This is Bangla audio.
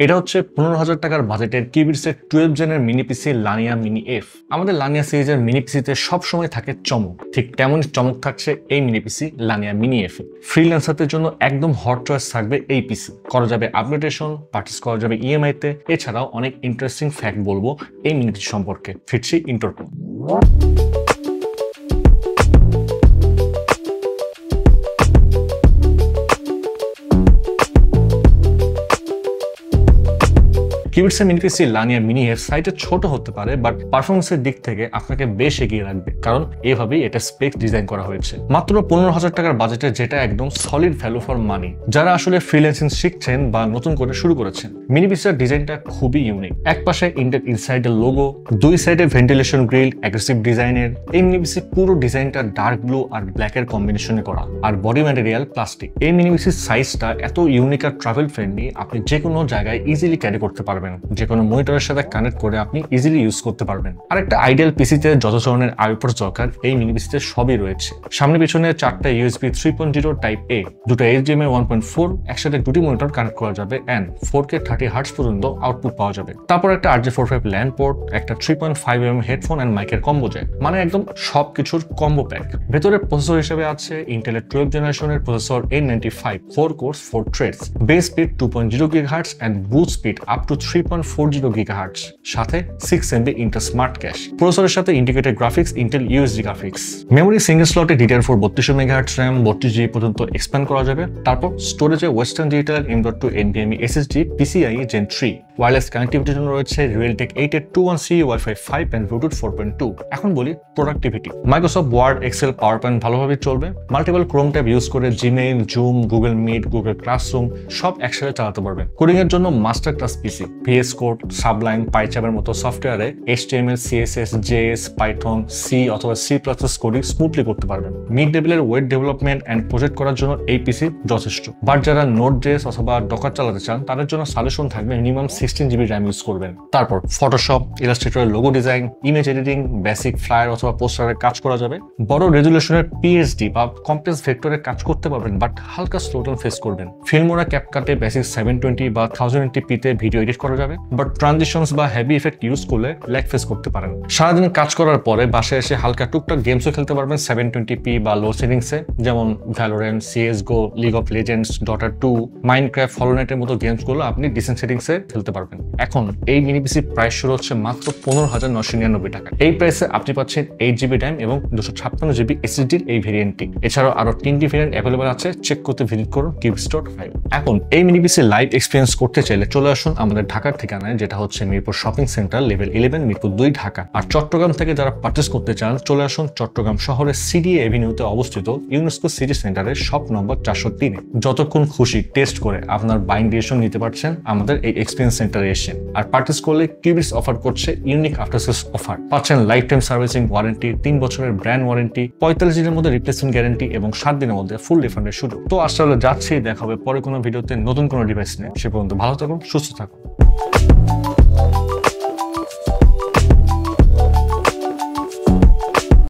এটা হচ্ছে 15,000 টাকার বাজেটের কিউবিটসের 12 জেনের মিনি পিসি লানিয়া মিনি এফ। আমাদের লানিয়া সিরিজের মিনি পিসিতে সবসময় থাকে চমক, ঠিক তেমনই চমক থাকছে এই মিনি পিসি লানিয়া মিনি এফ। ফ্রিল্যান্সারদের জন্য একদম হট চয়েস থাকবে এই পিসি। করা যাবে আপগ্রেডেশন, পারচেস করা যাবে ইএমআই তে। এছাড়াও অনেক ইন্টারেস্টিং ফ্যাক্ট বলবো এই মিনি পিসি সম্পর্কে। ফিরছি ইন্ট্রোর পর। কিউবিটসের মিনি পিসি লানিয়া মিনি এফ সাইজে ছোট হতে পারে, বাট পারফরমেন্সের দিক থেকে আপনাকে বেশ এগিয়ে রাখবে, কারণ এভাবেই এটা স্পেক ডিজাইন করা হয়েছে। মাত্র 15,000 টাকার বাজেটে, যেটা একদম সলিড ভ্যালু ফর মানি যারা আসলে ফ্রিল্যান্সিং শিখছেন বা নতুন করে শুরু করেছেন। মিনি পিসির ডিজাইনটা খুবই ইউনিক। এক পাশে ইন্টেল ইনসাইডের লোগো, দুই সাইডে ভেন্টিলেশন গ্রিল, অ্যাগ্রেসিভ ডিজাইনের। এই মিনি পিসি পুরো ডিজাইনটা ডার্ক ব্লু আর ব্ল্যাক এর কম্বিনেশনে করা, আর বডি ম্যাটেরিয়াল প্লাস্টিক। এই মিনি পিসির সাইজটা এত ইউনিক আর ট্রাভেল ফ্রেন্ডলি, আপনি যে কোনো জায়গায় ইজিলি ক্যারি করতে পারবেন। যে কোনো মনিটরের সাথে কানেক্ট করে আপনি ইজিলি ইউজ করতে পারবেন। আর একটা আইডিয়াল পিসিতে যত ধরনের আইপোর্টস দরকার এই মিনি পিসিতে সবই রয়েছে। সামনে পিছনে 4টা USB 3.0 টাইপ A, দুটো HDMI 1.4, একসাথে দুটি মনিটর কানেক্ট করা যাবে, এন্ড 4K 30 হার্টজ পর্যন্ত আউটপুট পাওয়া যাবে। তারপর একটা RJ45 ল্যান পোর্ট, একটা 3.5mm হেডফোন এন্ড মাইকের কম্বো জ্যাক, মানে একদম সবকিছুর কম্বো প্যাক। ভেতরে প্রসেসর হিসেবে আছে ইন্টেলের 12 জেনারেশনের processor A95, 4 cores 4 threads, base speed 2.0 GHz and boost speed up to 3.40 GHz, সাথে 6MB ইন্টেল স্মার্ট ক্যাশ। প্রসেসরের সাথে integrated graphics, Intel USD graphics. Memory single স্লটে DDR4 32 MHz RAM, 32GB পর্যন্ত এক্সপ্যান্ড করা যাবে। তারপর স্টোরেজে Western Digital M.2 NVMe SSD PCIe Gen 3। Wireless কানেক্টিভিটির জন্য রয়েছে Realtek 821C, Wi-Fi 5 and Bluetooth 4.2। এখন বলি productivity. Microsoft Word, Excel, power point ভালোভাবে চলবে। মাল্টিপল ক্রোম ট্যাব ইউজ করে Gmail, Zoom, Google Meet, Google classroom সব একসাথে চালাতে পারবেন। কোডিং এর জন্য master class PC, VS Code, Sublime, PyCharm মতো সফটওয়্যারে HTML, CSS, JS, Python, C অথবা C++ কোডিং স্মুথলি করতে পারবেন। মিড লেভেলের ওয়েব ডেভেলপমেন্ট এন্ড প্রজেক্ট করার জন্য এই পিসি যথেষ্ট। বাট যারা Node.js অথবা ডকার চালাতে চান তাদের জন্য সাজেশন থাকবে মিনিমাম 16GB RAM ইউজ করবেন। তারপর ফটোশপ, ইলাস্ট্রেটরের logo design, image editing, basic flyer অথবা পোস্টারের কাজ করা যাবে। বড় রেজুলেশনের PSD বা কমপ্লেক্স ভেক্টরে কাজ করতে পারবেন, বাট হালকা স্লোডাউন ফেস করবেন। ফিল্মোরা ক্যাপকাটে বেসিক 720 বা 1080p তে ভিডিও এডিট করা যাবে, বাট ট্রানজিশনস বা হেভি ইফেক্ট ইউজ করলে ল্যাগ ফেস করতে পারেন। সারাদিন কাজ করার পরে বাসায় এসে হালকা টুকটাক গেমসও খেলতে পারবেন 720p বা লো সেটিংসে, যেমন Valorant, CSGO, League of Legends, Dota 2, Minecraft, হলোনাইটের মতো গেমসগুলো আপনি ডিসেন্ট সেটিংসে খেলতে পারবেন। এখন এই মিনি পিসি প্রাইস শুরু হচ্ছে মাত্র 15,999 টাকা। এই প্রাইসে আপনি পাচ্ছেন 8GB RAM এবং 256GB SSD এই ভেরিয়েন্টটি। এছাড়াও আরো 3টি ভেরিয়েন্ট অ্যাভেলেবল আছে, চেক করতে ভিজিট করুন kiubits.5। এখন এই মিনি পিসি লাইভ এক্সপিরিয়েন্স করতে চাইলে চলে আসুন আমাদের ঢাকার ঠিকানায়, যেটা হচ্ছে Mirpur shopping centre, level 11, Mirpur 2, Dhaka. আর চট্টগ্রাম থেকে যারা পারচেস করতে চান চলে আসুন চট্টগ্রাম শহরের CDA এভিনিউতে অবস্থিত ইউনেস্কো সিটি সেন্টারের শপ নম্বর 403-এ। যতক্ষণ খুশি টেস্ট করে আপনার বাইং ডিসিশন নিতে পারছেন আমাদের এই এক্সপিরিয়েন্স সেন্টারে এসে। আর পারচেস করলে কিউবিটস অফার করছে ইউনিক আফটার সেলস অফার। পাচ্ছেন লাইফ টাইম সার্ভিসিং ওয়ারেন্টি, 3 বছরের ব্র্যান্ড ওয়ারেন্টি, 45 দিনের মধ্যে রিপ্লেসমেন্ট গ্যারান্টি এবং 7 দিনের মধ্যে ফুল রিফান্ডের সুযোগ। তো আসলে যাচ্ছি, দেখা হবে পরে কোনো ভিডিওতে নতুন কোনো ডিভাইস নিয়ে। সে পর্যন্ত ভালো থাকুন, সুস্থ থাকুন।